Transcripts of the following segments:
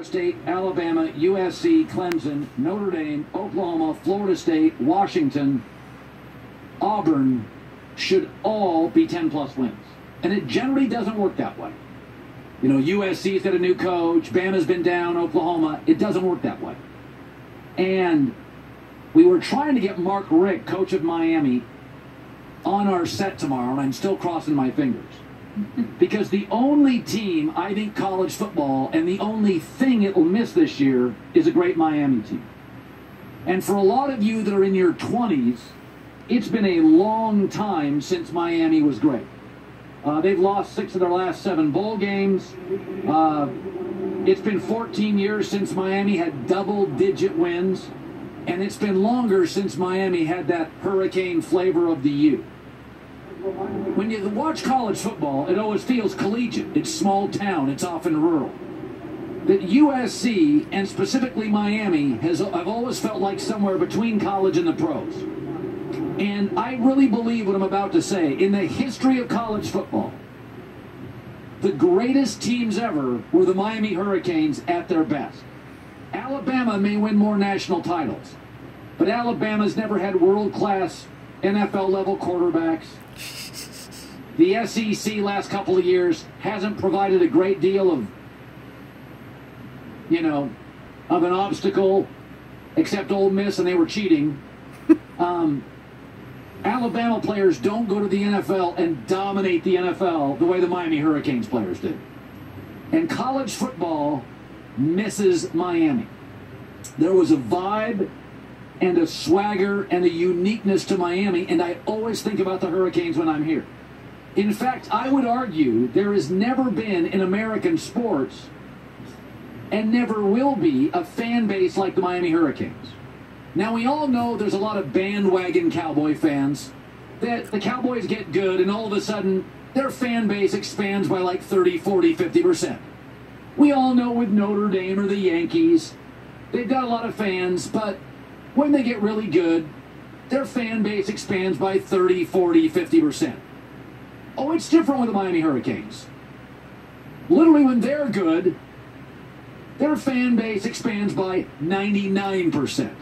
State, Alabama, USC, Clemson, Notre Dame, Oklahoma, Florida State, Washington, Auburn should all be 10-plus wins. And it generally doesn't work that way. You know, USC's got a new coach, Bama's been down, Oklahoma. It doesn't work that way. And we were trying to get Mark Richt, coach of Miami, on our set tomorrow, and I'm still crossing my fingers. Because the only team, I think, college football, and the only thing it will miss this year is a great Miami team. And for a lot of you that are in your 20s, it's been a long time since Miami was great. They've lost 6 of their last 7 bowl games. It's been 14 years since Miami had double-digit wins. And it's been longer since Miami had that hurricane flavor of the U. When you watch college football, it always feels collegiate. It's small town. It's often rural. That USC, and specifically Miami, I've always felt like somewhere between college and the pros. And I really believe what I'm about to say. In the history of college football, the greatest teams ever were the Miami Hurricanes at their best. Alabama may win more national titles, but Alabama's never had world-class NFL-level quarterbacks. The SEC last couple of years hasn't provided a great deal of, of an obstacle, except Ole Miss, and they were cheating. Alabama players don't go to the NFL and dominate the NFL the way the Miami Hurricanes players did. And college football misses Miami. There was a vibe and a swagger and a uniqueness to Miami, and I always think about the Hurricanes when I'm here. In fact, I would argue there has never been in American sports, and never will be, a fan base like the Miami Hurricanes. Now, we all know there's a lot of bandwagon Cowboy fans, that the Cowboys get good, and all of a sudden, their fan base expands by like 30, 40, 50%. We all know with Notre Dame or the Yankees, they've got a lot of fans, but when they get really good, their fan base expands by 30, 40, 50%. Oh, it's different with the Miami Hurricanes. Literally, when they're good, their fan base expands by 99%.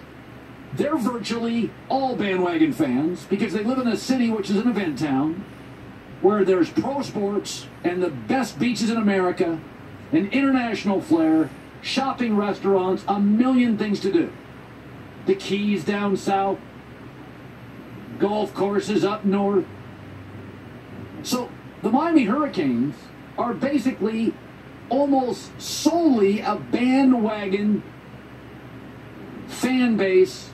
They're virtually all bandwagon fans because they live in a city which is an event town where there's pro sports and the best beaches in America, an international flair, shopping, restaurants, a million things to do. The Keys down south, golf courses up north. So the Miami Hurricanes are basically almost solely a bandwagon fan base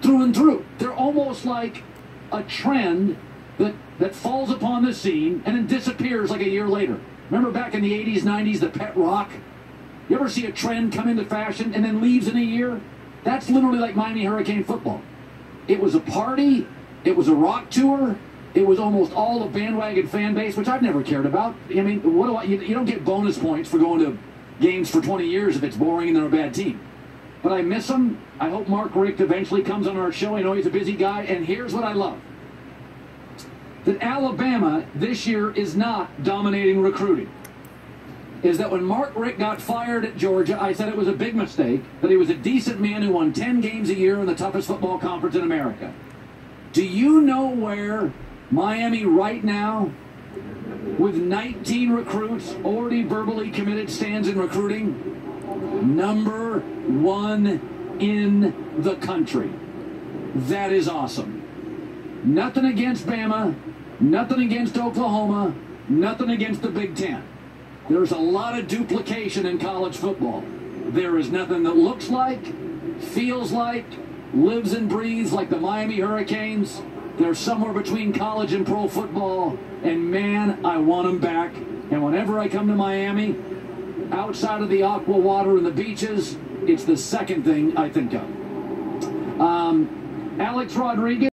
through and through. They're almost like a trend that falls upon the scene and then disappears like a year later. Remember back in the 80s, 90s, the pet rock? You ever see a trend come into fashion and then leaves in a year? That's literally like Miami Hurricane football. It was a party. It was a rock tour. It was almost all a bandwagon fan base, which I've never cared about. I mean, you don't get bonus points for going to games for 20 years if it's boring and they're a bad team. But I miss them. I hope Mark Richt eventually comes on our show. I know he's a busy guy. And here's what I love. That Alabama this year is not dominating recruiting. Is that when Mark Richt got fired at Georgia, I said it was a big mistake, that he was a decent man who won 10 games a year in the toughest football conference in America. Do you know where Miami right now, with 19 recruits already verbally committed, stands in recruiting? Number 1 in the country. That is awesome. Nothing against Bama, nothing against Oklahoma, nothing against the Big Ten. There's a lot of duplication in college football. There is nothing that looks like, feels like, lives and breathes like the Miami Hurricanes. They're somewhere between college and pro football, and man, I want them back. And whenever I come to Miami, outside of the aqua water and the beaches, it's the second thing I think of. Alex Rodriguez.